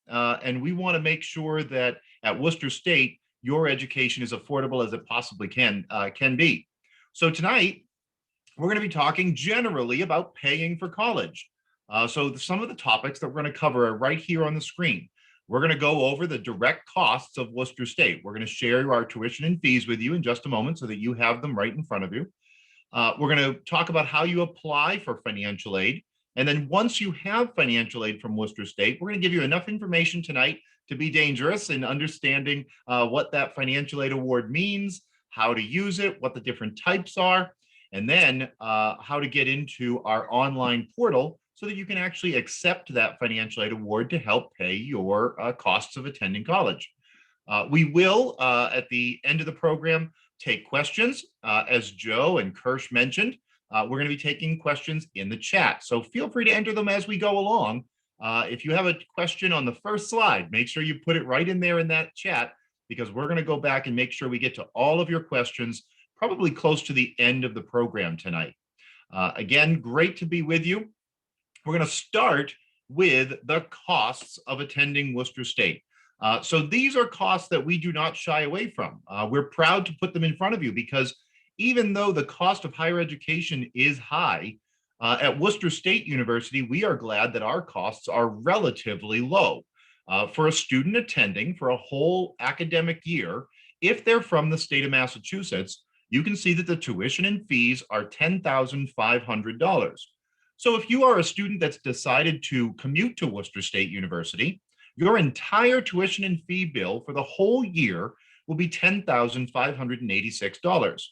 and we want to make sure that at Worcester State, your education is affordable as it possibly can be. So tonight, we're going to be talking generally about paying for college. So some of the topics that we're going to cover are right here on the screen. We're going to go over the direct costs of Worcester State. We're going to share our tuition and fees with you in just a moment so that you have them right in front of you. We're going to talk about how you apply for financial aid. And then once you have financial aid from Worcester State, we're going to give you enough information tonight to be dangerous in understanding what that financial aid award means, how to use it, what the different types are, and then how to get into our online portal so that you can actually accept that financial aid award to help pay your costs of attending college. We will, at the end of the program, take questions. As Joe and Kirsch mentioned, we're going to be taking questions in the chat. So feel free to enter them as we go along. If you have a question on the first slide, make sure you put it right in there in that chat, because we're going to go back and make sure we get to all of your questions probably close to the end of the program tonight. Again, great to be with you. We're going to start with the costs of attending Worcester State. So these are costs that we do not shy away from. We're proud to put them in front of you because even though the cost of higher education is high, at Worcester State University, we are glad that our costs are relatively low. For a student attending for a whole academic year, if they're from the state of Massachusetts, you can see that the tuition and fees are $10,500. So if you are a student that's decided to commute to Worcester State University, your entire tuition and fee bill for the whole year will be $10,586.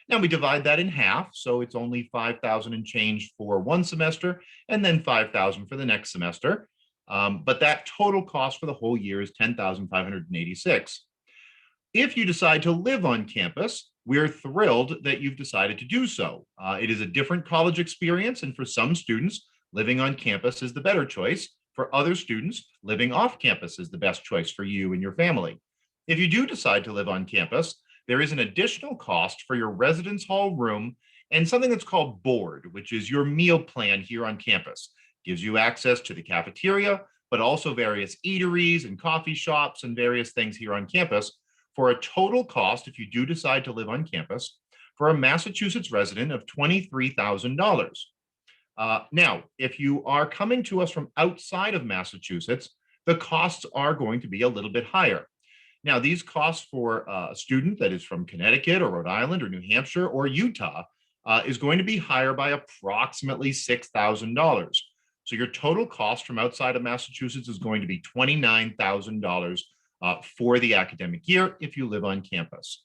Now we divide that in half, so it's only $5,000 and change for one semester, and then $5,000 for the next semester. But that total cost for the whole year is $10,586. If you decide to live on campus, we're thrilled that you've decided to do so. It is a different college experience, and for some students, living on campus is the better choice. For other students, living off campus is the best choice for you and your family. If you do decide to live on campus, there is an additional cost for your residence hall room and something that's called board, which is your meal plan here on campus. It gives you access to the cafeteria, but also various eateries and coffee shops and various things here on campus for a total cost, if you do decide to live on campus, for a Massachusetts resident of $23,000. Now, if you are coming to us from outside of Massachusetts, the costs are going to be a little bit higher. Now, these costs for a student that is from Connecticut or Rhode Island or New Hampshire or Utah is going to be higher by approximately $6,000. So your total cost from outside of Massachusetts is going to be $29,000 for the academic year if you live on campus.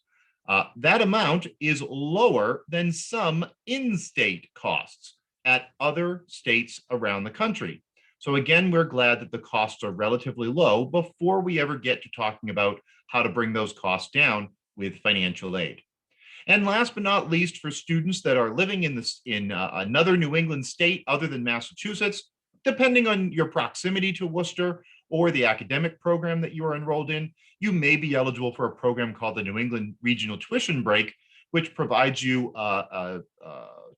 That amount is lower than some in-state costs at other states around the country. So again, we're glad that the costs are relatively low before we ever get to talking about how to bring those costs down with financial aid. And last but not least, for students that are living in another New England state other than Massachusetts, depending on your proximity to Worcester or the academic program that you are enrolled in, you may be eligible for a program called the New England Regional Tuition Break, which provides you a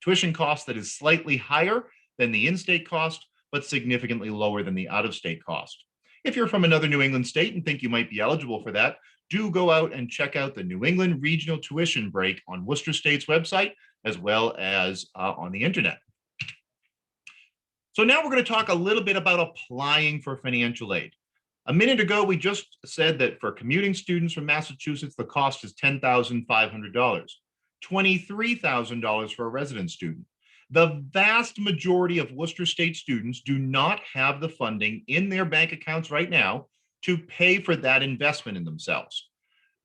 tuition cost that is slightly higher than the in-state cost, but significantly lower than the out-of-state cost. If you're from another New England state and think you might be eligible for that, do go out and check out the New England Regional Tuition Break on Worcester State's website, as well as on the internet. So now we're going to talk a little bit about applying for financial aid. A minute ago, we just said that for commuting students from Massachusetts, the cost is $10,500, $23,000 for a resident student. The vast majority of Worcester State students do not have the funding in their bank accounts right now to pay for that investment in themselves.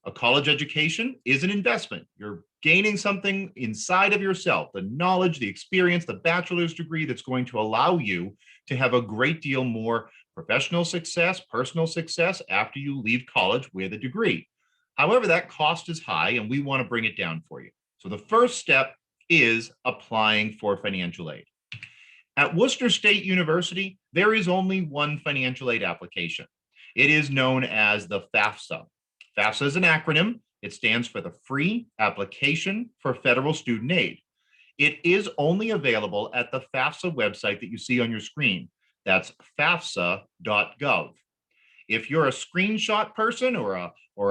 A college education is an investment. You're gaining something inside of yourself, the knowledge, the experience, the bachelor's degree that's going to allow you to have a great deal more professional success, personal success after you leave college with a degree. However, that cost is high and we want to bring it down for you. So the first step is applying for financial aid. At Worcester State University, there is only one financial aid application. It is known as the FAFSA. FAFSA is an acronym. It stands for the Free Application for Federal Student Aid. It is only available at the FAFSA website that you see on your screen. That's fafsa.gov. If you're a screenshot person or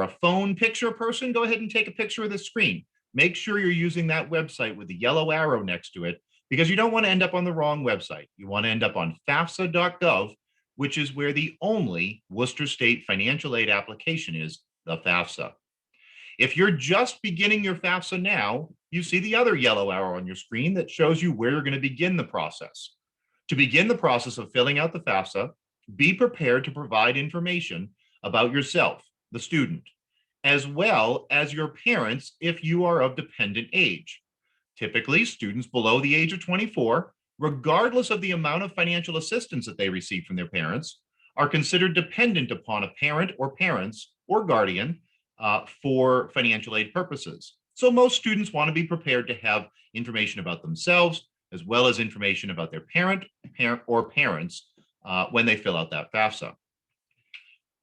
a phone picture person, go ahead and take a picture of the screen. Make sure you're using that website with the yellow arrow next to it, because you don't want to end up on the wrong website. You want to end up on FAFSA.gov, which is where the only Worcester State financial aid application is, the FAFSA. If you're just beginning your FAFSA now, you see the other yellow arrow on your screen that shows you where you're going to begin the process. To begin the process of filling out the FAFSA, be prepared to provide information about yourself, the student, as well as your parents if you are of dependent age. Typically, students below the age of 24, regardless of the amount of financial assistance that they receive from their parents, are considered dependent upon a parent or parents or guardian for financial aid purposes. So most students want to be prepared to have information about themselves as well as information about their parent or parents when they fill out that FAFSA.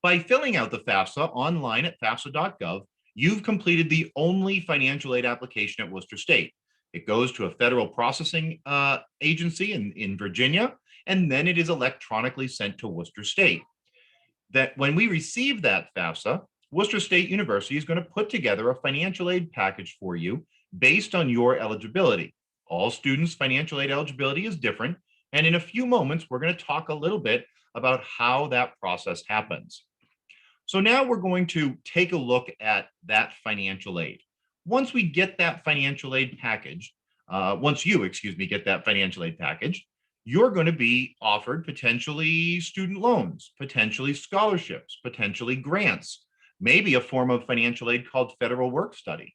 By filling out the FAFSA online at FAFSA.gov, you've completed the only financial aid application at Worcester State. It goes to a federal processing agency in Virginia, and then it is electronically sent to Worcester State. That when we receive that FAFSA, Worcester State University is going to put together a financial aid package for you based on your eligibility. All students' financial aid eligibility is different, and in a few moments, we're going to talk a little bit about how that process happens. So now we're going to take a look at that financial aid. Once we get that financial aid package, once you, get that financial aid package, you're going to be offered potentially student loans, potentially scholarships, potentially grants, maybe a form of financial aid called federal work study.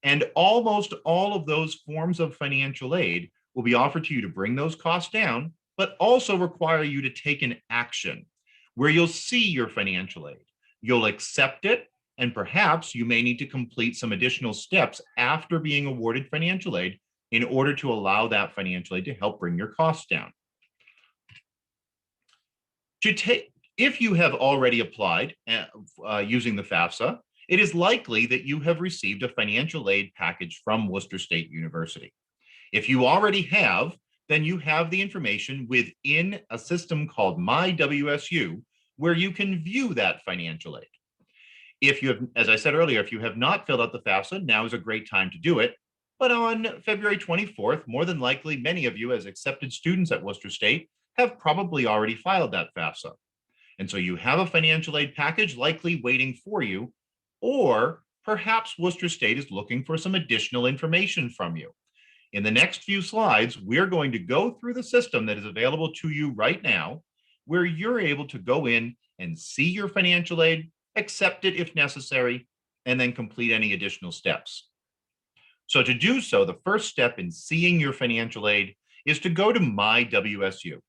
And almost all of those forms of financial aid will be offered to you to bring those costs down, but also require you to take an action where you'll see your financial aid. You'll accept it, and perhaps you may need to complete some additional steps after being awarded financial aid in order to allow that financial aid to help bring your costs down. If you have already applied using the FAFSA, it is likely that you have received a financial aid package from Worcester State University. If you already have, then you have the information within a system called MyWSU, where you can view that financial aid. If you have, as I said earlier, if you have not filled out the FAFSA, now is a great time to do it. But on February 24th, more than likely, many of you as accepted students at Worcester State have probably already filed that FAFSA. And so you have a financial aid package likely waiting for you, or perhaps Worcester State is looking for some additional information from you. In the next few slides, we're going to go through the system that is available to you right now, where you're able to go in and see your financial aid, accept it if necessary, and then complete any additional steps. So to do so, the first step in seeing your financial aid is to go to MyWSU.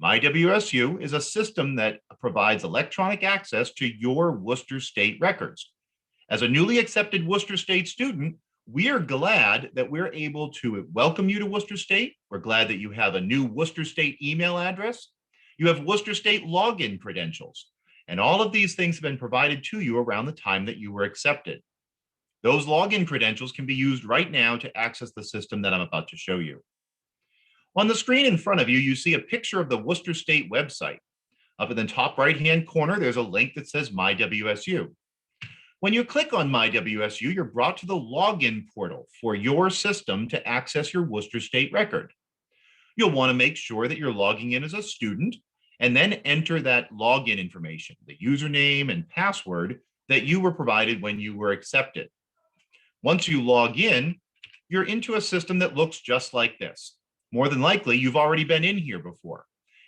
MyWSU is a system that provides electronic access to your Worcester State records. As a newly accepted Worcester State student, we are glad that we're able to welcome you to Worcester State. We're glad that you have a new Worcester State email address. You have Worcester State login credentials. And all of these things have been provided to you around the time that you were accepted. Those login credentials can be used right now to access the system that I'm about to show you. On the screen in front of you, you see a picture of the Worcester State website. Up in the top right-hand corner, there's a link that says MyWSU. When you click on MyWSU, you're brought to the login portal for your system to access your Worcester State record. You'll want to make sure that you're logging in as a student and then enter that login information, the username and password that you were provided when you were accepted. Once you log in, you're into a system that looks just like this. More than likely, you've already been in here before.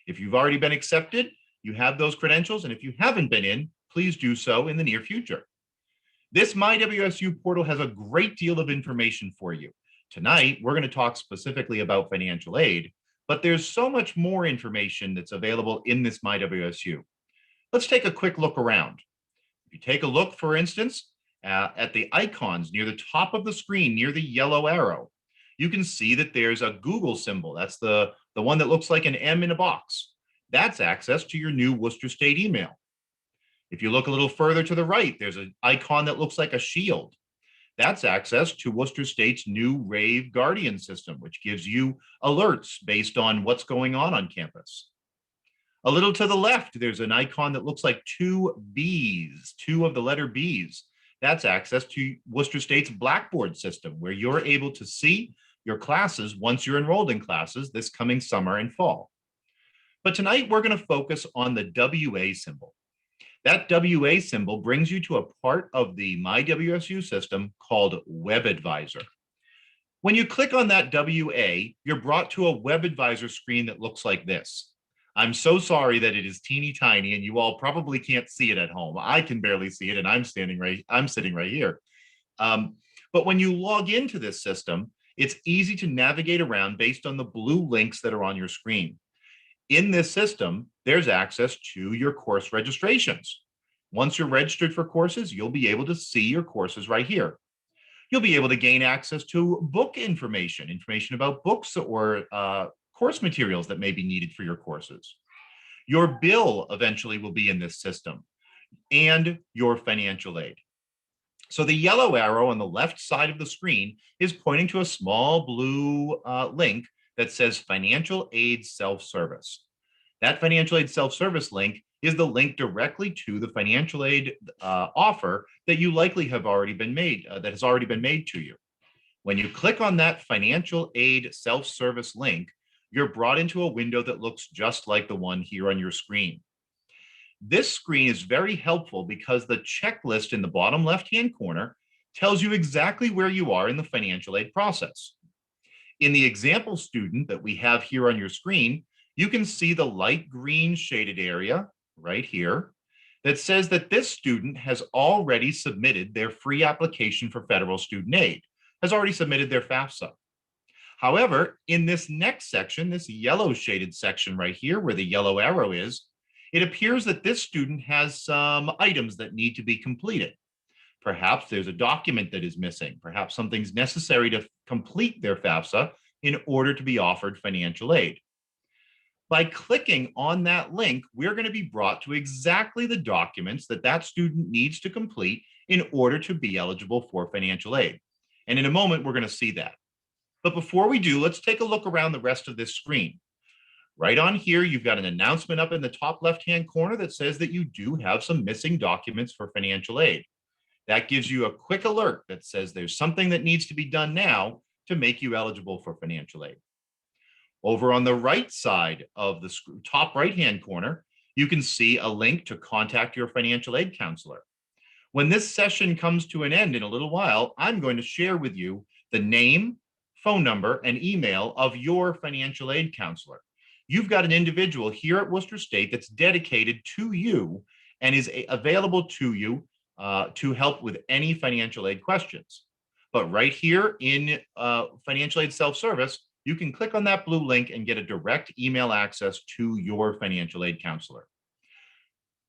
If you've already been accepted, you have those credentials, and if you haven't been in, please do so in the near future. This MyWSU portal has a great deal of information for you. Tonight, we're going to talk specifically about financial aid, but there's so much more information that's available in this MyWSU. Let's take a quick look around. If you take a look, for instance, at the icons near the top of the screen, near the yellow arrow, you can see that there's a Google symbol. That's the one that looks like an M in a box. That's access to your new Worcester State email. If you look a little further to the right, there's an icon that looks like a shield. That's access to Worcester State's new Rave Guardian system, which gives you alerts based on what's going on campus. A little to the left, there's an icon that looks like two Bs, two of the letter Bs. That's access to Worcester State's Blackboard system, where you're able to see your classes once you're enrolled in classes this coming summer and fall. But tonight, we're going to focus on the WA symbol. That WA symbol brings you to a part of the MyWSU system called Web Advisor. When you click on that WA, you're brought to a Web Advisor screen that looks like this. I'm so sorry that it is teeny tiny and you all probably can't see it at home. I can barely see it and I'm sitting right here. But when you log into this system, it's easy to navigate around based on the blue links that are on your screen. In this system, there's access to your course registrations. Once you're registered for courses, you'll be able to see your courses right here. You'll be able to gain access to book information about books or course materials that may be needed for your courses. Your bill eventually will be in this system, and your financial aid. So the yellow arrow on the left side of the screen is pointing to a small blue link that says Financial Aid Self-Service. That Financial Aid Self-Service link is the link directly to the financial aid offer that you likely have already been made, that has already been made to you. When you click on that Financial Aid Self-Service link, you're brought into a window that looks just like the one here on your screen. This screen is very helpful because the checklist in the bottom left-hand corner tells you exactly where you are in the financial aid process. In the example student that we have here on your screen, you can see the light green shaded area right here that says that this student has already submitted their free application for federal student aid, has already submitted their FAFSA. However, in this next section, this yellow shaded section right here where the yellow arrow is, it appears that this student has some items that need to be completed. Perhaps there's a document that is missing. Perhaps something's necessary to complete their FAFSA in order to be offered financial aid. By clicking on that link, we're going to be brought to exactly the documents that that student needs to complete in order to be eligible for financial aid. And in a moment, we're going to see that. But before we do, let's take a look around the rest of this screen. Right on here, you've got an announcement up in the top left-hand corner that says that you do have some missing documents for financial aid. That gives you a quick alert that says there's something that needs to be done now to make you eligible for financial aid. Over on the right side of the top right-hand corner, you can see a link to contact your financial aid counselor. When this session comes to an end in a little while, I'm going to share with you the name, phone number, and email of your financial aid counselor. You've got an individual here at Worcester State that's dedicated to you and is available to you to help with any financial aid questions. But right here in Financial Aid Self-Service, you can click on that blue link and get a direct email access to your financial aid counselor.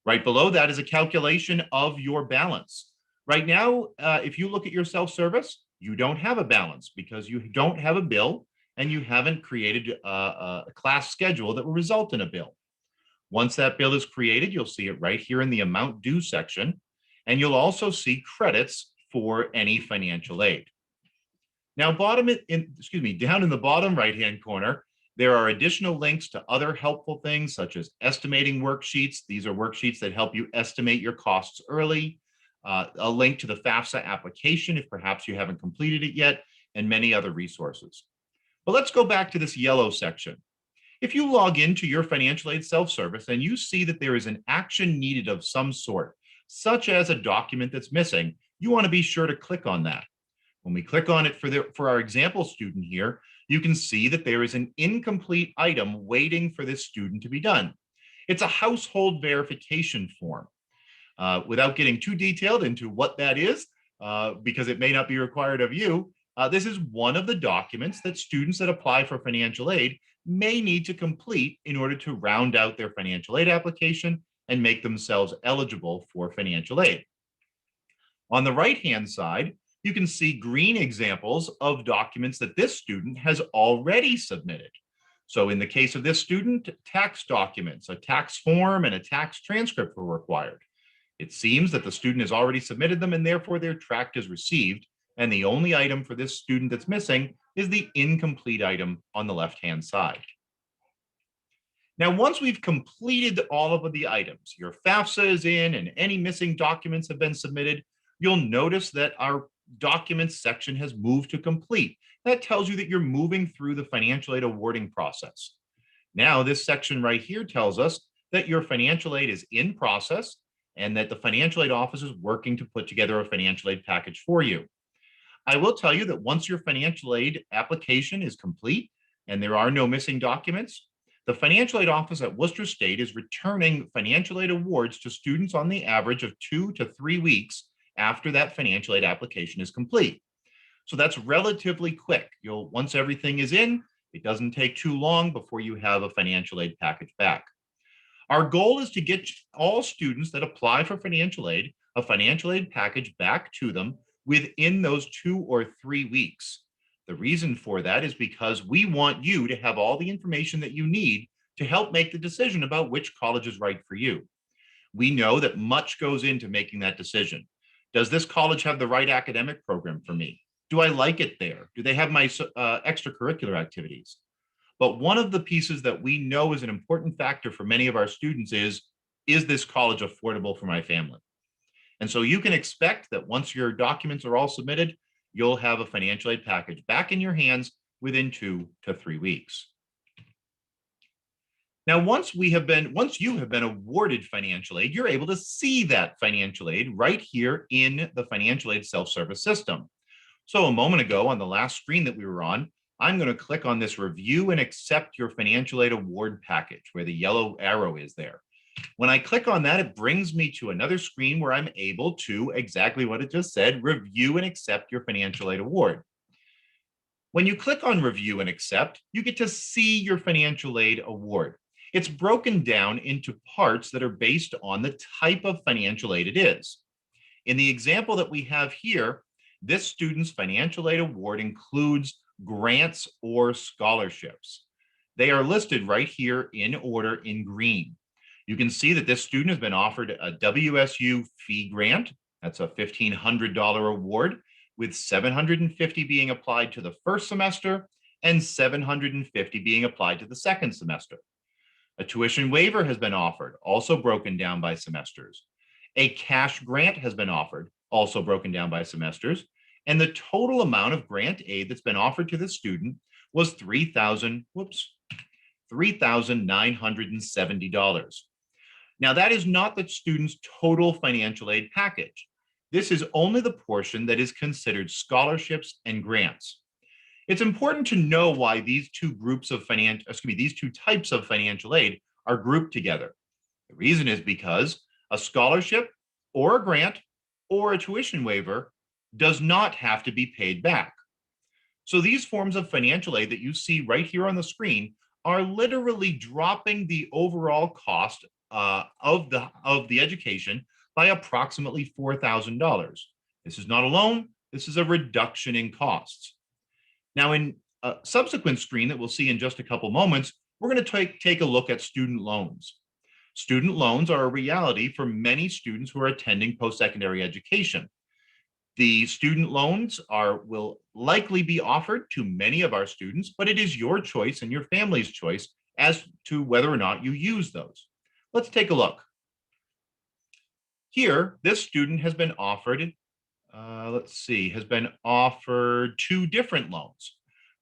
Right below that is a calculation of your balance. Right now, if you look at your self-service, you don't have a balance because you don't have a bill and you haven't created a class schedule that will result in a bill. Once that bill is created, you'll see it right here in the amount due section, and you'll also see credits for any financial aid. Now, down in the bottom right-hand corner, there are additional links to other helpful things such as estimating worksheets. These are worksheets that help you estimate your costs early, a link to the FAFSA application if perhaps you haven't completed it yet, and many other resources. But let's go back to this yellow section. If you log into your financial aid self-service and you see that there is an action needed of some sort, such as a document that's missing, you want to be sure to click on that. When we click on it for our example student here, you can see that there is an incomplete item waiting for this student to be done. It's a household verification form. Without getting too detailed into what that is, because it may not be required of you, this is one of the documents that students that apply for financial aid may need to complete in order to round out their financial aid application and make themselves eligible for financial aid. On the right-hand side, you can see green examples of documents that this student has already submitted. So in the case of this student, tax documents, a tax form, and a tax transcript were required. It seems that the student has already submitted them and therefore their tract is received. And the only item for this student that's missing is the incomplete item on the left-hand side. Now, once we've completed all of the items, your FAFSA is in and any missing documents have been submitted, you'll notice that our documents section has moved to complete. That tells you that you're moving through the financial aid awarding process. Now, this section right here tells us that your financial aid is in process and that the financial aid office is working to put together a financial aid package for you. I will tell you that once your financial aid application is complete and there are no missing documents, the financial aid office at Worcester State is returning financial aid awards to students on the average of 2 to 3 weeks after that financial aid application is complete. So that's relatively quick. Once everything is in, it doesn't take too long before you have a financial aid package back. Our goal is to get all students that apply for financial aid a financial aid package back to them within those 2 or 3 weeks. The reason for that is because we want you to have all the information that you need to help make the decision about which college is right for you. We know that much goes into making that decision. Does this college have the right academic program for me? Do I like it there? Do they have my extracurricular activities? But one of the pieces that we know is an important factor for many of our students is this college affordable for my family? And so you can expect that once your documents are all submitted, you'll have a financial aid package back in your hands within 2 to 3 weeks. Now, once you have been awarded financial aid, you're able to see that financial aid right here in the financial aid self-service system. So a moment ago on the last screen that we were on, I'm going to click on this review and accept your financial aid award package where the yellow arrow is there. When I click on that, it brings me to another screen where I'm able to, exactly what it just said, review and accept your financial aid award. When you click on review and accept, you get to see your financial aid award. It's broken down into parts that are based on the type of financial aid it is. In the example that we have here, this student's financial aid award includes grants or scholarships. They are listed right here in order in green. You can see that this student has been offered a WSU fee grant. That's a $1,500 award, with $750 being applied to the first semester and $750 being applied to the second semester. A tuition waiver has been offered, also broken down by semesters. A cash grant has been offered, also broken down by semesters. And the total amount of grant aid that's been offered to the student was $3,970. Now, that is not the student's total financial aid package. This is only the portion that is considered scholarships and grants. It's important to know why these two types of financial aid are grouped together. The reason is because a scholarship or a grant or a tuition waiver does not have to be paid back. So these forms of financial aid that you see right here on the screen are literally dropping the overall cost of the education by approximately $4,000. This is not a loan. This is a reduction in costs. Now, in a subsequent screen that we'll see in just a couple moments, we're going to take a look at student loans. Student loans are a reality for many students who are attending post-secondary education. The student loans will likely be offered to many of our students, but it is your choice and your family's choice as to whether or not you use those. Let's take a look. Here, this student has been offered, two different loans.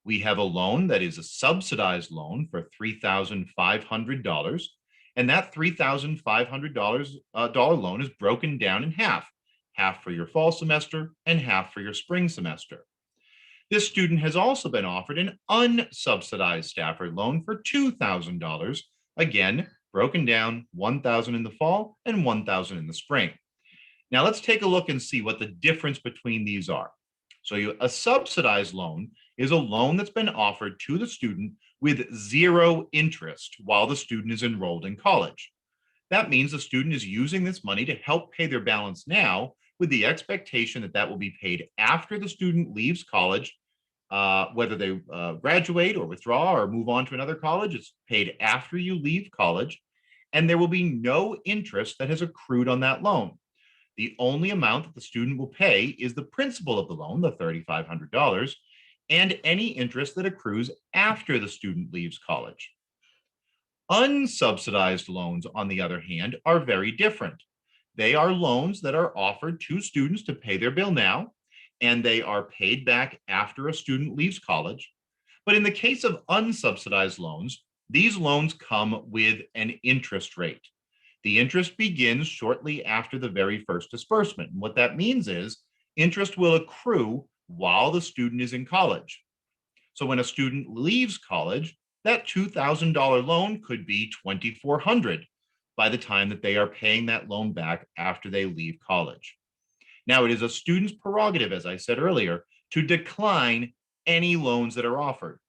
We have a loan that is a subsidized loan for $3,500, and that $3,500 loan is broken down in half for your fall semester and half for your spring semester. This student has also been offered an unsubsidized Stafford loan for $2,000, again, broken down $1,000 in the fall and $1,000 in the spring. Now let's take a look and see what the difference between these are. So a subsidized loan is a loan that's been offered to the student with zero interest while the student is enrolled in college. That means the student is using this money to help pay their balance now with the expectation that that will be paid after the student leaves college, whether they graduate or withdraw or move on to another college. It's paid after you leave college, and there will be no interest that has accrued on that loan. The only amount that the student will pay is the principal of the loan, the $3,500, and any interest that accrues after the student leaves college. Unsubsidized loans, on the other hand, are very different. They are loans that are offered to students to pay their bill now, and they are paid back after a student leaves college. But in the case of unsubsidized loans, these loans come with an interest rate. The interest begins shortly after the very first disbursement. And what that means is interest will accrue while the student is in college. So when a student leaves college, that $2,000 loan could be $2,400 by the time that they are paying that loan back after they leave college. Now, it is a student's prerogative, as I said earlier, to decline any loans that are offered.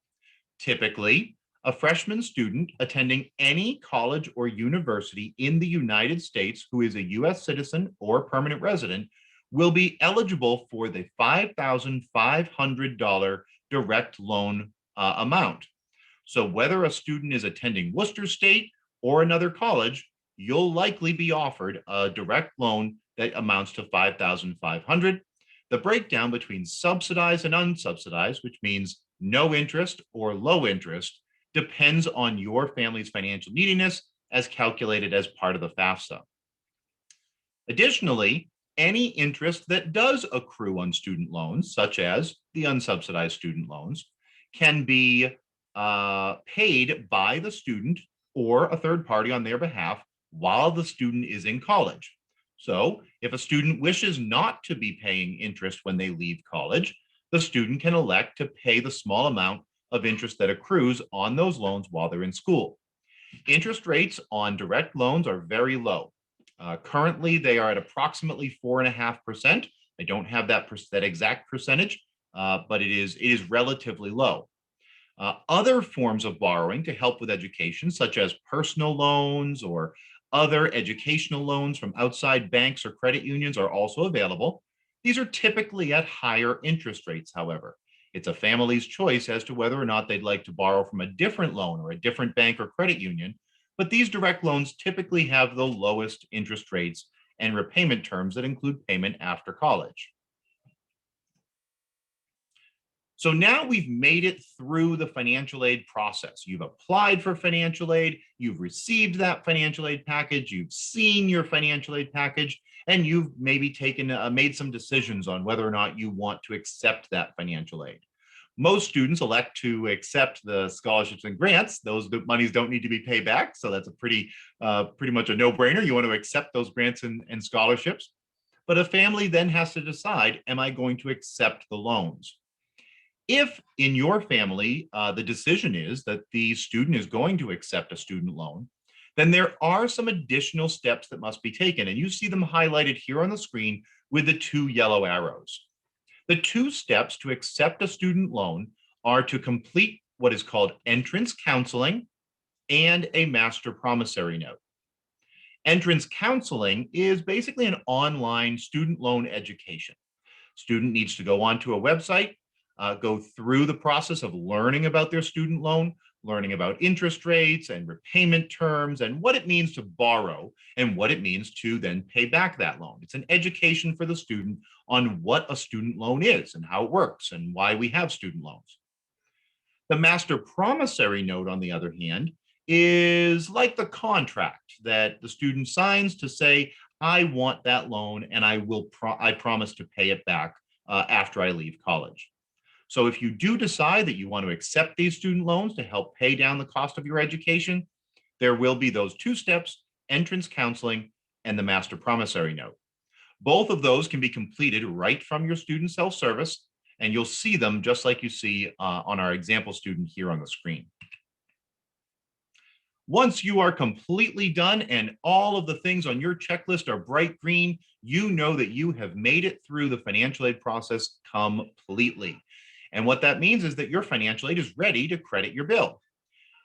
Typically, a freshman student attending any college or university in the United States who is a US citizen or permanent resident will be eligible for the $5,500 direct loan amount. So whether a student is attending Worcester State or another college, you'll likely be offered a direct loan that amounts to $5,500. The breakdown between subsidized and unsubsidized, which means no interest or low interest, depends on your family's financial neediness as calculated as part of the FAFSA. Additionally, any interest that does accrue on student loans, such as the unsubsidized student loans, can be paid by the student or a third party on their behalf while the student is in college. So if a student wishes not to be paying interest when they leave college, the student can elect to pay the small amount of interest that accrues on those loans while they're in school. Interest rates on direct loans are very low. Currently, they are at approximately 4.5%. I don't have that exact percentage, but it is relatively low. Other forms of borrowing to help with education, such as personal loans or other educational loans from outside banks or credit unions, are also available. These are typically at higher interest rates, however. It's a family's choice as to whether or not they'd like to borrow from a different loan or a different bank or credit union, but these direct loans typically have the lowest interest rates and repayment terms that include payment after college. So now we've made it through the financial aid process. You've applied for financial aid, you've received that financial aid package, you've seen your financial aid package, and you've maybe made some decisions on whether or not you want to accept that financial aid. Most students elect to accept the scholarships and grants. Those monies don't need to be paid back, so that's a pretty much a no-brainer. You want to accept those grants and scholarships. But a family then has to decide, am I going to accept the loans? If in your family, the decision is that the student is going to accept a student loan, then there are some additional steps that must be taken. And you see them highlighted here on the screen with the 2 yellow arrows. The 2 steps to accept a student loan are to complete what is called entrance counseling and a master promissory note. Entrance counseling is basically an online student loan education. Student needs to go onto a website, go through the process of learning about their student loan, learning about interest rates and repayment terms and what it means to borrow and what it means to then pay back that loan. It's an education for the student on what a student loan is and how it works and why we have student loans. The master promissory note, on the other hand, is like the contract that the student signs to say, I want that loan and I promise to pay it back after I leave college. So if you do decide that you want to accept these student loans to help pay down the cost of your education, there will be those 2 steps, entrance counseling and the master promissory note. Both of those can be completed right from your student self-service, and you'll see them just like you see on our example student here on the screen. Once you are completely done and all of the things on your checklist are bright green, you know that you have made it through the financial aid process completely. And what that means is that your financial aid is ready to credit your bill.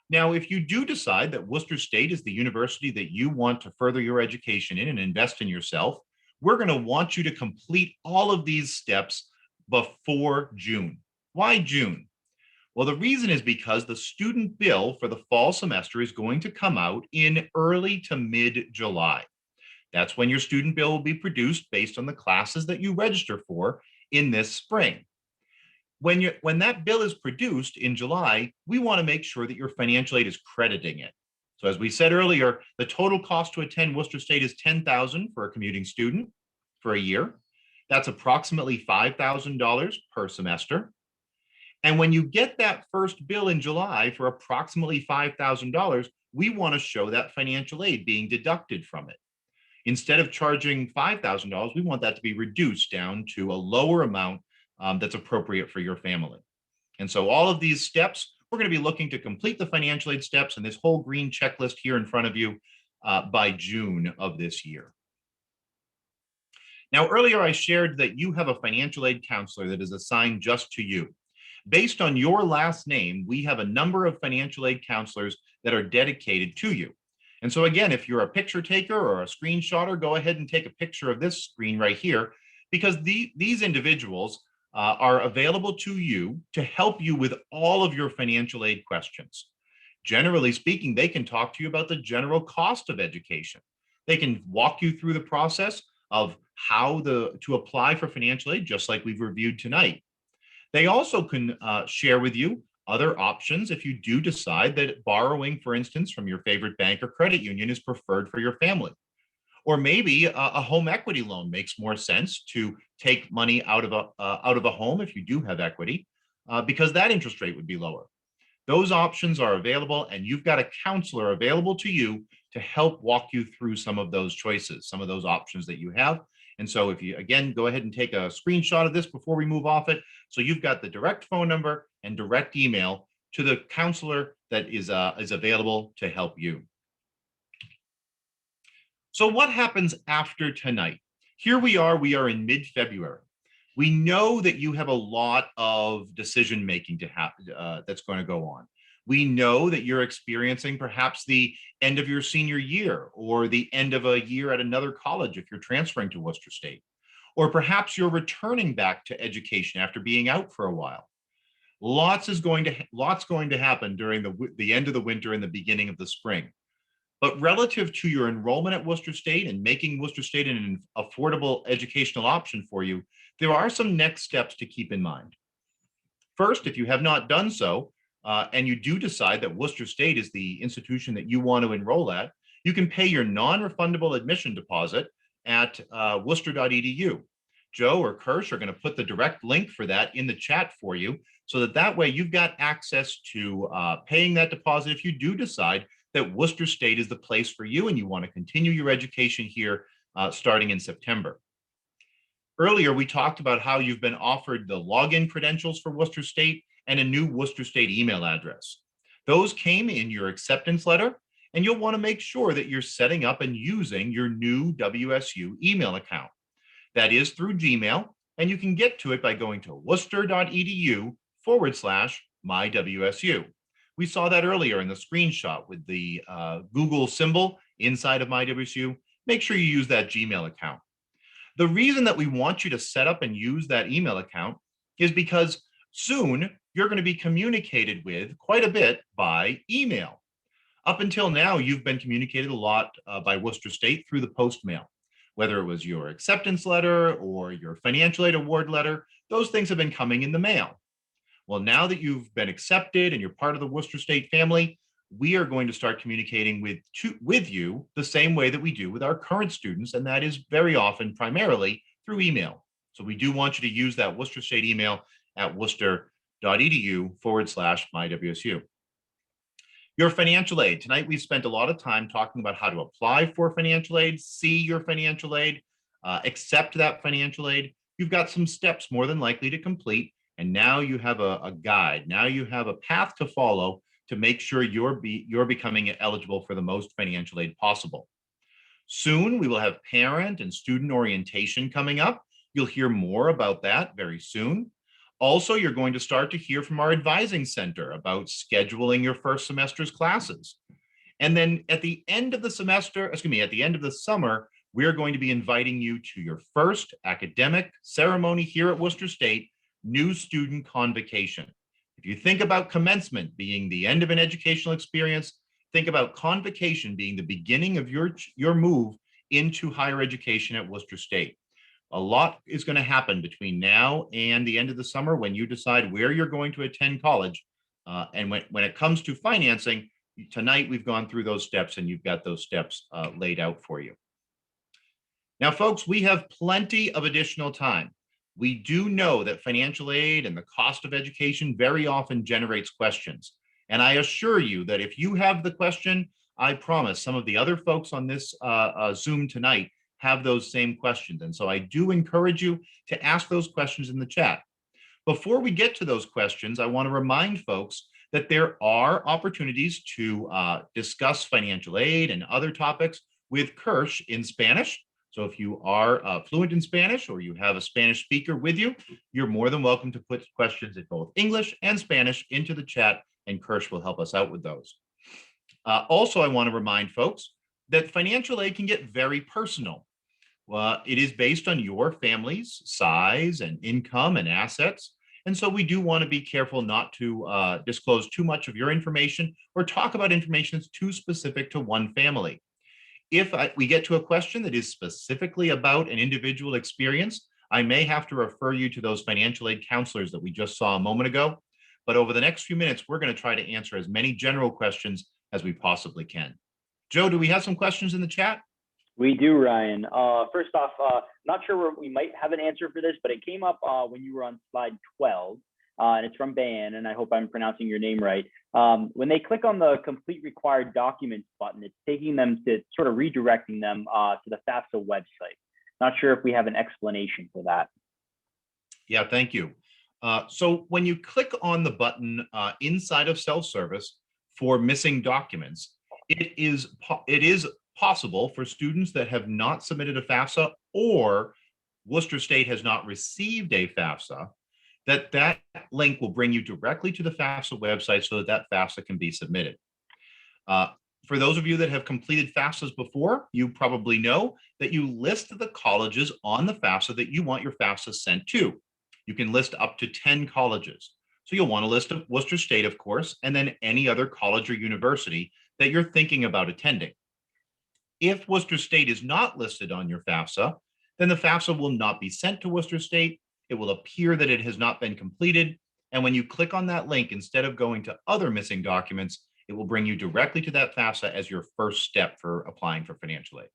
Now, if you do decide that Worcester State is the university that you want to further your education in and invest in yourself, we're going to want you to complete all of these steps before June. Why June? Well, the reason is because the student bill for the fall semester is going to come out in early to mid-July. That's when your student bill will be produced based on the classes that you register for in this spring. When that bill is produced in July, we want to make sure that your financial aid is crediting it. So as we said earlier, the total cost to attend Worcester State is $10,000 for a commuting student for a year. That's approximately $5,000 per semester. And when you get that first bill in July for approximately $5,000, we want to show that financial aid being deducted from it. Instead of charging $5,000, we want that to be reduced down to a lower amount that's appropriate for your family. And so all of these steps, we're going to be looking to complete the financial aid steps and this whole green checklist here in front of you by June of this year. Now, earlier I shared that you have a financial aid counselor that is assigned just to you. Based on your last name, we have a number of financial aid counselors that are dedicated to you. And so again, if you're a picture taker or a screenshotter, go ahead and take a picture of this screen right here, because these individuals are available to you to help you with all of your financial aid questions. Generally speaking, they can talk to you about the general cost of education. They can walk you through the process of how to apply for financial aid, just like we've reviewed tonight. They also can share with you other options if you do decide that borrowing, for instance, from your favorite bank or credit union is preferred for your family. Or maybe a home equity loan makes more sense to take money out of a home if you do have equity, because that interest rate would be lower. Those options are available, and you've got a counselor available to you to help walk you through some of those choices, some of those options that you have. And so if you, again, go ahead and take a screenshot of this before we move off it. So you've got the direct phone number and direct email to the counselor that is available to help you. So what happens after tonight? Here we are in mid-February. We know that you have a lot of decision making to happen that's going to go on. We know that you're experiencing perhaps the end of your senior year or the end of a year at another college if you're transferring to Worcester State. Or perhaps you're returning back to education after being out for a while. Lots going to happen during the end of the winter and the beginning of the spring. But relative to your enrollment at Worcester State and making Worcester State an affordable educational option for you, there are some next steps to keep in mind. First, if you have not done so, and you do decide that Worcester State is the institution that you want to enroll at, you can pay your non-refundable admission deposit at worcester.edu. Joe or Kirsch are going to put the direct link for that in the chat for you, so that way you've got access to paying that deposit if you do decide that Worcester State is the place for you and you want to continue your education here starting in September. Earlier, we talked about how you've been offered the login credentials for Worcester State and a new Worcester State email address. Those came in your acceptance letter, and you'll want to make sure that you're setting up and using your new WSU email account. That is through Gmail, and you can get to it by going to worcester.edu/mywsu. We saw that earlier in the screenshot with the Google symbol inside of MyWSU. Make sure you use that Gmail account. The reason that we want you to set up and use that email account is because soon you're going to be communicated with quite a bit by email. Up until now, you've been communicated a lot by Worcester State through the postmail, whether it was your acceptance letter or your financial aid award letter. Those things have been coming in the mail. Well, now that you've been accepted and you're part of the Worcester State family, we are going to start communicating with you the same way that we do with our current students, and that is very often primarily through email. So we do want you to use that Worcester State email at worcester.edu/mywsu. Your financial aid. Tonight, we've spent a lot of time talking about how to apply for financial aid, see your financial aid, accept that financial aid. You've got some steps more than likely to complete, and now you have a guide. Now you have a path to follow to make sure you're becoming eligible for the most financial aid possible. Soon, we will have parent and student orientation coming up. You'll hear more about that very soon. Also, you're going to start to hear from our advising center about scheduling your first semester's classes. And then at the end of the semester, at the end of the summer, we're going to be inviting you to your first academic ceremony here at Worcester State, New Student Convocation. If you think about commencement being the end of an educational experience, think about convocation being the beginning of your move into higher education at Worcester State. A lot is going to happen between now and the end of the summer when you decide where you're going to attend college. And when it comes to financing, tonight we've gone through those steps and you've got those steps laid out for you. Now, folks, we have plenty of additional time. We do know that financial aid and the cost of education very often generates questions. And I assure you that if you have the question, I promise some of the other folks on this Zoom tonight have those same questions. And so I do encourage you to ask those questions in the chat. Before we get to those questions, I want to remind folks that there are opportunities to discuss financial aid and other topics with Kirsch in Spanish. So if you are fluent in Spanish or you have a Spanish speaker with you, you're more than welcome to put questions in both English and Spanish into the chat, and Kirsch will help us out with those. Also, I want to remind folks that financial aid can get very personal. It is based on your family's size and income and assets. And so we do want to be careful not to disclose too much of your information or talk about information that's too specific to one family. If we get to a question that is specifically about an individual experience, I may have to refer you to those financial aid counselors that we just saw a moment ago. But over the next few minutes, we're going to try to answer as many general questions as we possibly can. Joe, do we have some questions in the chat? We do, Ryan. First off, not sure where we might have an answer for this, but it came up when you were on slide 12, and it's from Ban, and I hope I'm pronouncing your name right. When they click on the complete required documents button, it's taking them to sort of redirecting them to the FAFSA website. Not sure if we have an explanation for that. Yeah, thank you. So when you click on the button inside of self-service for missing documents, it is possible for students that have not submitted a FAFSA or Worcester State has not received a FAFSA, that link will bring you directly to the FAFSA website so that FAFSA can be submitted. For those of you that have completed FAFSAs before, you probably know that you list the colleges on the FAFSA that you want your FAFSA sent to. You can list up to 10 colleges. So you'll want to list Worcester State, of course, and then any other college or university that you're thinking about attending. If Worcester State is not listed on your FAFSA, then the FAFSA will not be sent to Worcester State. It will appear that it has not been completed. And when you click on that link, instead of going to other missing documents, it will bring you directly to that FAFSA as your first step for applying for financial aid.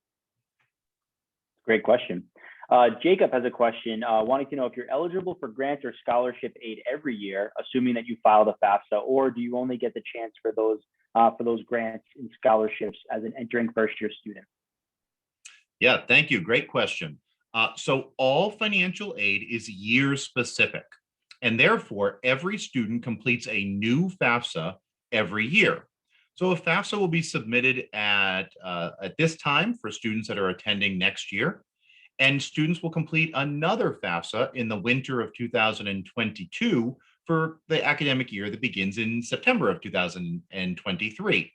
Great question. Jacob has a question wanting to know if you're eligible for grants or scholarship aid every year, assuming that you filed a FAFSA, or do you only get the chance for those grants and scholarships as an entering first-year student? Yeah, thank you. Great question. So all financial aid is year specific, and therefore every student completes a new FAFSA every year. So a FAFSA will be submitted at this time for students that are attending next year, and students will complete another FAFSA in the winter of 2022 for the academic year that begins in September of 2023.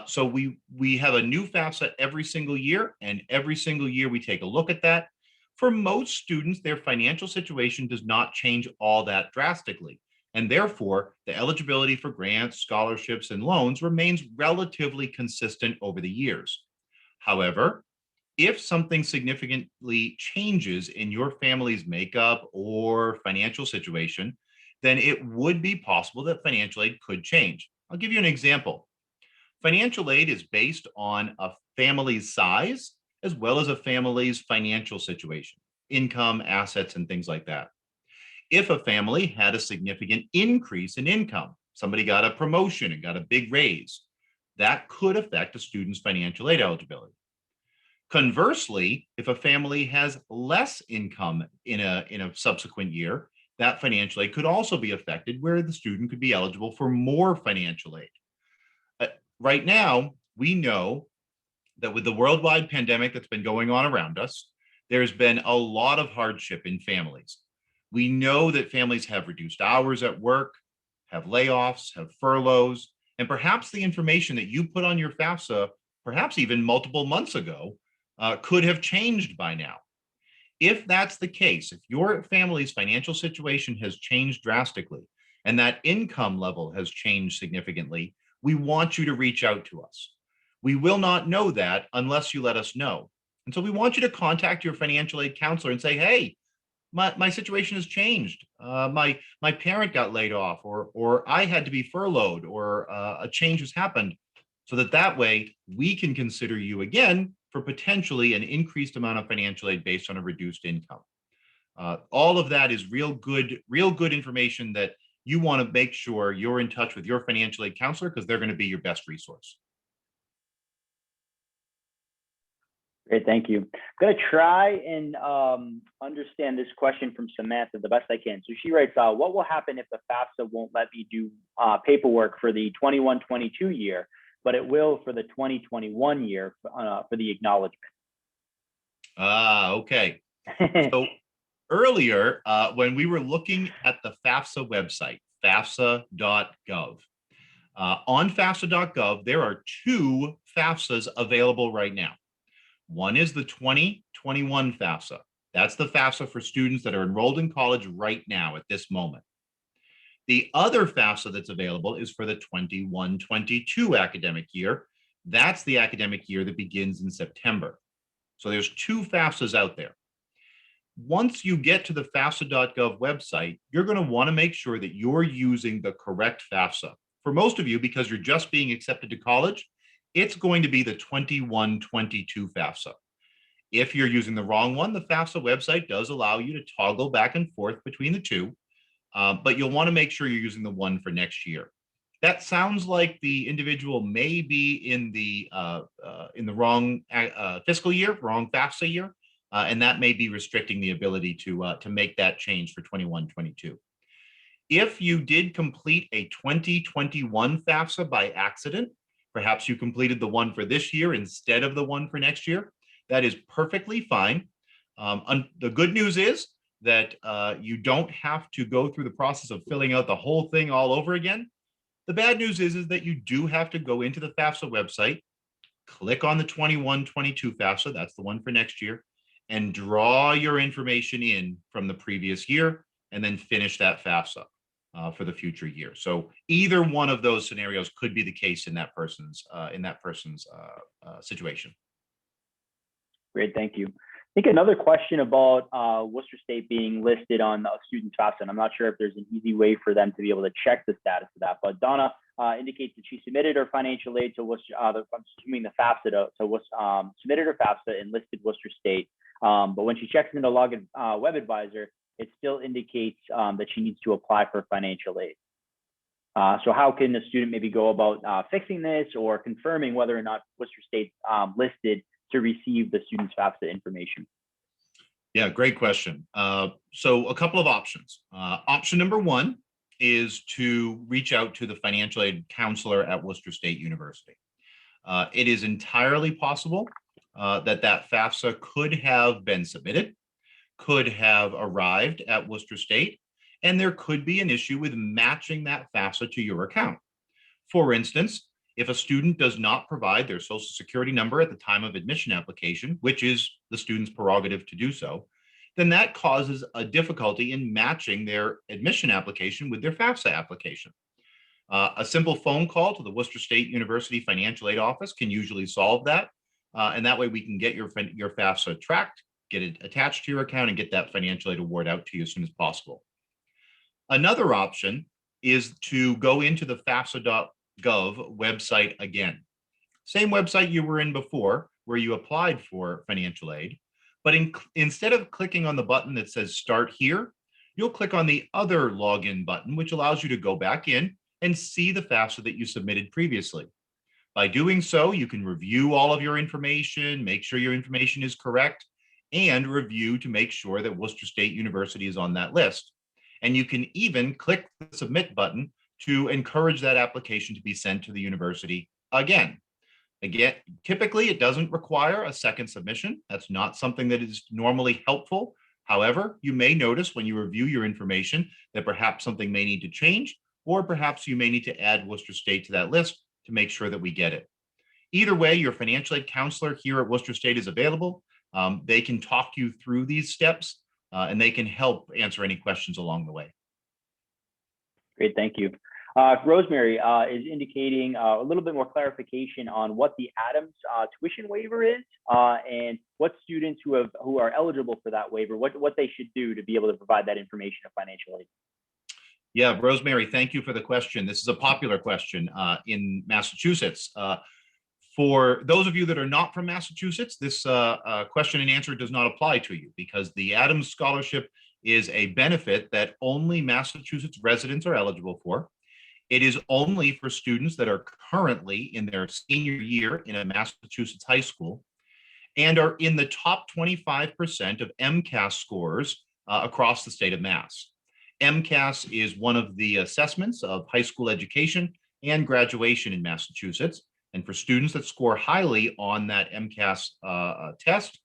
So we have a new FAFSA every single year, and every single year we take a look at that. For most students, their financial situation does not change all that drastically, and therefore the eligibility for grants, scholarships, and loans remains relatively consistent over the years. However, if something significantly changes in your family's makeup or financial situation, then it would be possible that financial aid could change. I'll give you an example. Financial aid is based on a family's size as well as a family's financial situation, income, assets, and things like that. If a family had a significant increase in income, somebody got a promotion and got a big raise, that could affect a student's financial aid eligibility. Conversely, if a family has less income in a subsequent year, that financial aid could also be affected, where the student could be eligible for more financial aid. Right now, we know that with the worldwide pandemic that's been going on around us, there's been a lot of hardship in families. We know that families have reduced hours at work, have layoffs, have furloughs, and perhaps the information that you put on your FAFSA, perhaps even multiple months ago, could have changed by now. If that's the case, if your family's financial situation has changed drastically and that income level has changed significantly, we want you to reach out to us. We will not know that unless you let us know. And so we want you to contact your financial aid counselor and say, hey, my situation has changed. My parent got laid off, or I had to be furloughed, or a change has happened. so that way we can consider you again for potentially an increased amount of financial aid based on a reduced income. All of that is real good information that you want to make sure you're in touch with your financial aid counselor, because they're going to be your best resource. Great, thank you. I'm going to try and understand this question from Samantha the best I can. So she writes, what will happen if the FAFSA won't let me do paperwork for the 21-22 year, but it will for the 2021 year for the acknowledgement? Okay. So earlier, when we were looking at the FAFSA website, fafsa.gov, on fafsa.gov, there are two FAFSAs available right now. One is the 2021 FAFSA. That's the FAFSA for students that are enrolled in college right now at this moment. The other FAFSA that's available is for the 21-22 academic year. That's the academic year that begins in September. So there's two FAFSAs out there. Once you get to the FAFSA.gov website, you're going to want to make sure that you're using the correct FAFSA. For most of you, because you're just being accepted to college, it's going to be the 21-22 FAFSA. If you're using the wrong one, the FAFSA website does allow you to toggle back and forth between the two, but you'll want to make sure you're using the one for next year. That sounds like the individual may be in the wrong fiscal year, wrong FAFSA year, and that may be restricting the ability to make that change for 21-22. If you did complete a 2021 FAFSA by accident, perhaps you completed the one for this year instead of the one for next year, that is perfectly fine. The good news is that you don't have to go through the process of filling out the whole thing all over again. The bad news is that you do have to go into the FAFSA website, click on the 21-22 FAFSA, that's the one for next year, and draw your information in from the previous year, and then finish that FAFSA for the future year. So either one of those scenarios could be the case in that person's situation. Great, thank you. I think another question about Worcester State being listed on a student's FAFSA, and I'm not sure if there's an easy way for them to be able to check the status of that, but Donna indicates that she submitted her financial aid to Worcester, I'm assuming the FAFSA, submitted her FAFSA and listed Worcester State, but when she checks into Login Web Advisor, it still indicates that she needs to apply for financial aid. So how can a student maybe go about fixing this or confirming whether or not Worcester State's listed to receive the student's FAFSA information? Yeah, great question. So a couple of options. Option number one is to reach out to the financial aid counselor at Worcester State University. It is entirely possible that FAFSA could have been submitted, could have arrived at Worcester State, and there could be an issue with matching that FAFSA to your account. For instance, if a student does not provide their social security number at the time of admission application, which is the student's prerogative to do so, then that causes a difficulty in matching their admission application with their FAFSA application. A simple phone call to the Worcester State University Financial Aid Office can usually solve that. And that way we can get your FAFSA tracked, get it attached to your account, and get that financial aid award out to you as soon as possible. Another option is to go into the FAFSA.gov website again. Same website you were in before, where you applied for financial aid, but instead of clicking on the button that says Start Here, you'll click on the other login button, which allows you to go back in and see the FAFSA that you submitted previously. By doing so, you can review all of your information, make sure your information is correct, and review to make sure that Worcester State University is on that list. And you can even click the submit button to encourage that application to be sent to the university again. Again, typically it doesn't require a second submission. That's not something that is normally helpful. However, you may notice when you review your information that perhaps something may need to change, or perhaps you may need to add Worcester State to that list to make sure that we get it. Either way, your financial aid counselor here at Worcester State is available. They can talk you through these steps, and they can help answer any questions along the way. Great, thank you. Rosemary is indicating a little bit more clarification on what the Adams tuition waiver is and what students who are eligible for that waiver, what they should do to be able to provide that information of financial aid. Yeah, Rosemary, thank you for the question. This is a popular question in Massachusetts. For those of you that are not from Massachusetts, this question and answer does not apply to you because the Adams Scholarship is a benefit that only Massachusetts residents are eligible for. It is only for students that are currently in their senior year in a Massachusetts high school and are in the top 25% of MCAS scores across the state of Mass. MCAS is one of the assessments of high school education and graduation in Massachusetts. And for students that score highly on that MCAS test,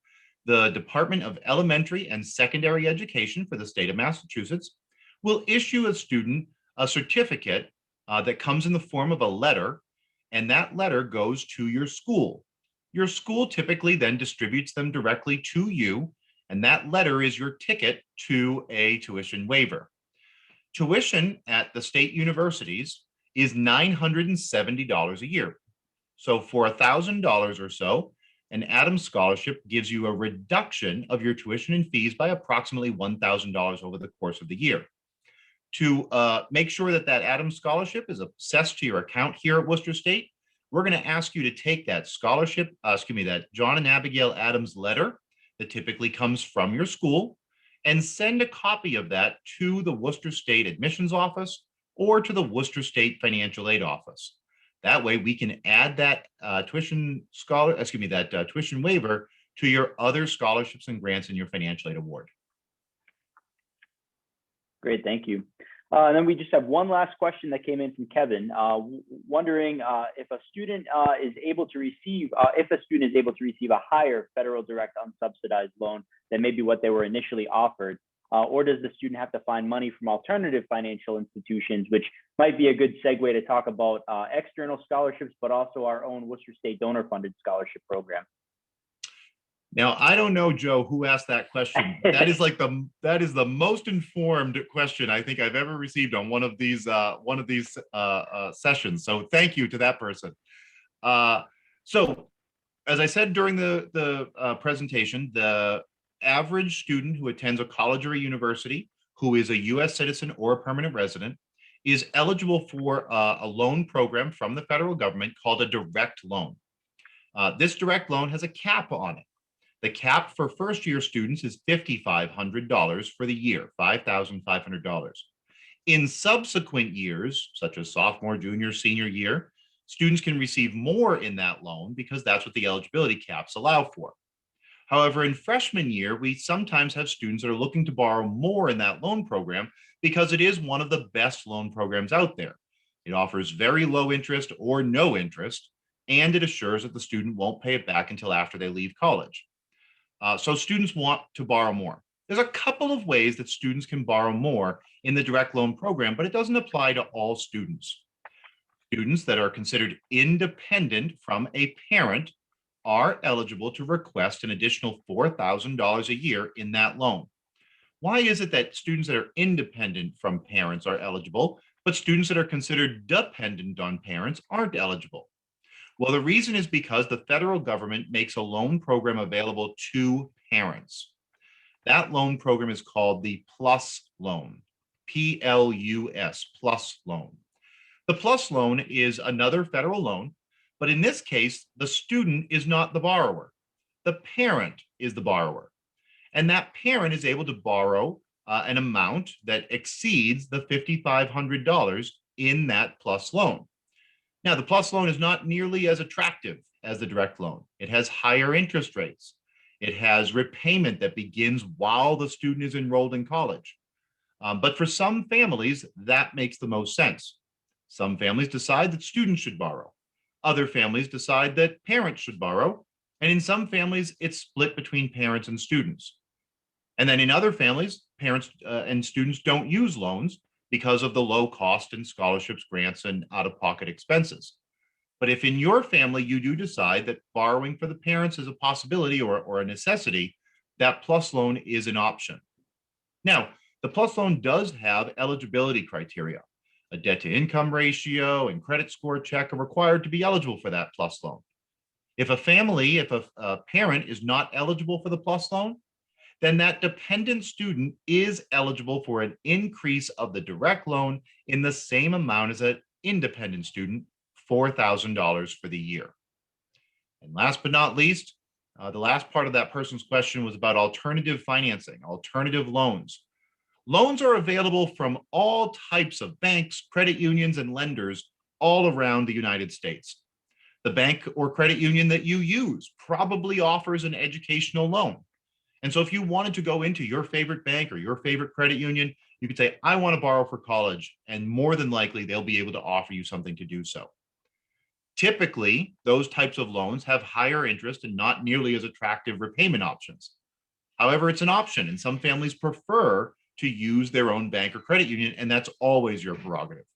the Department of Elementary and Secondary Education for the state of Massachusetts will issue a student a certificate that comes in the form of a letter, and that letter goes to your school. Your school typically then distributes them directly to you, and that letter is your ticket to a tuition waiver. Tuition at the state universities is $970 a year. So for $1,000 or so, an Adams Scholarship gives you a reduction of your tuition and fees by approximately $1,000 over the course of the year. To make sure that that Adams Scholarship is assessed to your account here at Worcester State, we're going to ask you to take that scholarship, that John and Abigail Adams letter that typically comes from your school and send a copy of that to the Worcester State Admissions Office or to the Worcester State Financial Aid Office. That way we can add that tuition waiver to your other scholarships and grants in your financial aid award. Great, thank you. And then we just have one last question that came in from Kevin, wondering if a student is able to receive a higher federal direct unsubsidized loan than maybe what they were initially offered, or does the student have to find money from alternative financial institutions, which might be a good segue to talk about external scholarships, but also our own Worcester State donor-funded scholarship program. Now, I don't know, Joe, who asked that question. That is the most informed question I think I've ever received on one of these sessions. So thank you to that person. So as I said during the presentation, the average student who attends a college or a university who is a U.S. citizen or a permanent resident is eligible for a loan program from the federal government called a direct loan. This direct loan has a cap on it. The cap for first-year students is $5,500 for the year, $5,500. In subsequent years, such as sophomore, junior, senior year, students can receive more in that loan because that's what the eligibility caps allow for. However, in freshman year, we sometimes have students that are looking to borrow more in that loan program because it is one of the best loan programs out there. It offers very low interest or no interest, and it assures that the student won't pay it back until after they leave college. So students want to borrow more. There's a couple of ways that students can borrow more in the direct loan program, but it doesn't apply to all students. Students that are considered independent from a parent are eligible to request an additional $4,000 a year in that loan. Why is it that students that are independent from parents are eligible, but students that are considered dependent on parents aren't eligible? Well, the reason is because the federal government makes a loan program available to parents. That loan program is called the PLUS loan, P-L-U-S, PLUS loan. The PLUS loan is another federal loan, but in this case, the student is not the borrower. The parent is the borrower. And that parent is able to borrow an amount that exceeds the $5,500 in that PLUS loan. Now, the PLUS loan is not nearly as attractive as the direct loan. It has higher interest rates. It has repayment that begins while the student is enrolled in college. But for some families, that makes the most sense. Some families decide that students should borrow. Other families decide that parents should borrow. And in some families, it's split between parents and students. And then in other families, parents and students don't use loans because of the low cost in scholarships, grants, and out-of-pocket expenses. But if in your family you do decide that borrowing for the parents is a possibility or a necessity, that PLUS loan is an option. Now, the PLUS loan does have eligibility criteria. A debt-to-income ratio and credit score check are required to be eligible for that PLUS loan. If a parent is not eligible for the PLUS loan, then that dependent student is eligible for an increase of the direct loan in the same amount as an independent student, $4,000 for the year. And last but not least, the last part of that person's question was about alternative financing, alternative loans. Loans are available from all types of banks, credit unions, and lenders all around the United States. The bank or credit union that you use probably offers an educational loan. And so if you wanted to go into your favorite bank or your favorite credit union, you could say, I want to borrow for college. And more than likely, they'll be able to offer you something to do so. Typically, those types of loans have higher interest and not nearly as attractive repayment options. However, it's an option, and some families prefer to use their own bank or credit union, and that's always your prerogative.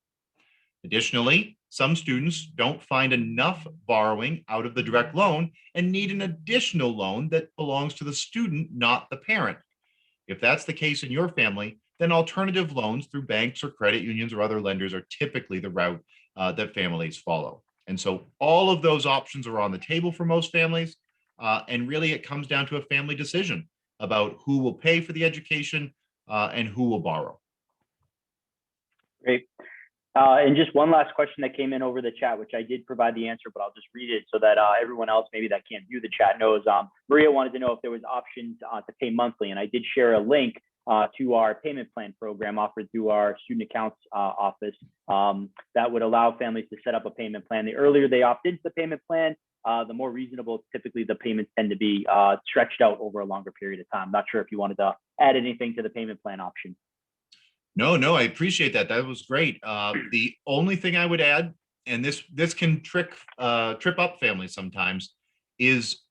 Additionally, some students don't find enough borrowing out of the direct loan and need an additional loan that belongs to the student, not the parent. If that's the case in your family, then alternative loans through banks or credit unions or other lenders are typically the route that families follow. And so all of those options are on the table for most families. And really, it comes down to a family decision about who will pay for the education and who will borrow. Great. And just one last question that came in over the chat, which I did provide the answer, but I'll just read it so that everyone else maybe that can't view the chat knows. Maria wanted to know if there was options to pay monthly, and I did share a link to our payment plan program offered through our student accounts office that would allow families to set up a payment plan. The earlier they opt into the payment plan, the more reasonable typically the payments tend to be stretched out over a longer period of time. Not sure if you wanted to add anything to the payment plan option. No, I appreciate that. That was great. The only thing I would add, and this can trip up families sometimes, is,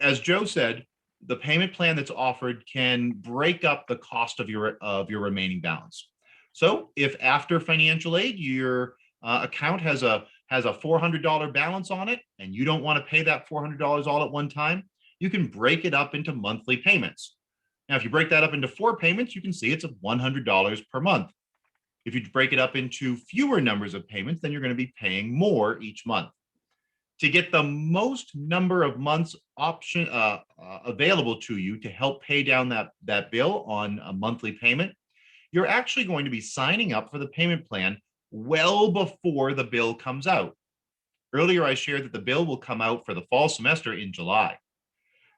as Joe said, the payment plan that's offered can break up the cost of your remaining balance. So if after financial aid your account has a $400 balance on it and you don't want to pay that $400 all at one time, you can break it up into monthly payments. Now, if you break that up into 4 payments, you can see it's $100 per month. If you break it up into fewer numbers of payments, then you're going to be paying more each month. To get the most number of months option available to you to help pay down that bill on a monthly payment, you're actually going to be signing up for the payment plan well before the bill comes out. Earlier, I shared that the bill will come out for the fall semester in July.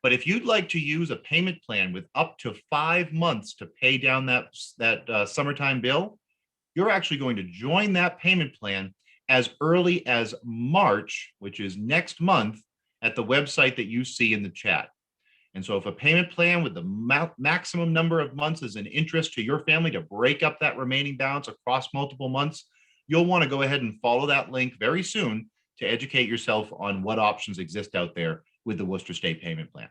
But if you'd like to use a payment plan with up to 5 months to pay down that summertime bill, you're actually going to join that payment plan as early as March, which is next month, at the website that you see in the chat. And so if a payment plan with the maximum number of months is an interest to your family to break up that remaining balance across multiple months, you'll want to go ahead and follow that link very soon to educate yourself on what options exist out there with the Worcester State Payment Plan.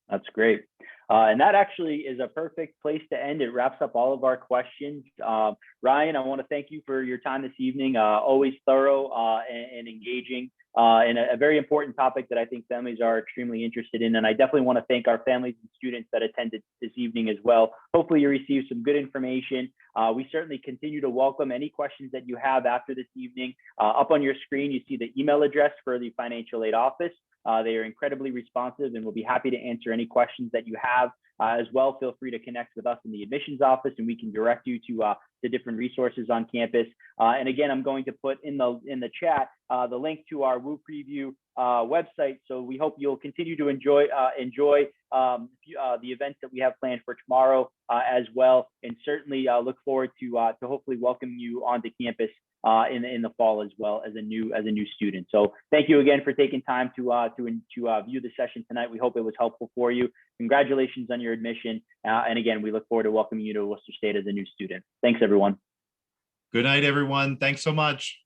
That's great. And that actually is a perfect place to end. It wraps up all of our questions. Ryan, I want to thank you for your time this evening. Always thorough and engaging, and a very important topic that I think families are extremely interested in. And I definitely want to thank our families and students that attended this evening as well. Hopefully you received some good information. We certainly continue to welcome any questions that you have after this evening. Up on your screen, you see the email address for the financial aid office. They are incredibly responsive and will be happy to answer any questions that you have. As well, feel free to connect with us in the admissions office and we can direct you to different resources on campus. And again, I'm going to put in the chat the link to our Woo Preview website. So we hope you'll continue to enjoy the events that we have planned for tomorrow as well. And certainly look forward to hopefully welcoming you onto campus in the fall as well as a new student. So thank you again for taking time to view the session tonight. We hope it was helpful for you. Congratulations on your admission. And again, we look forward to welcoming you to Worcester State as a new student. Thanks, everyone. Good night, everyone. Thanks so much.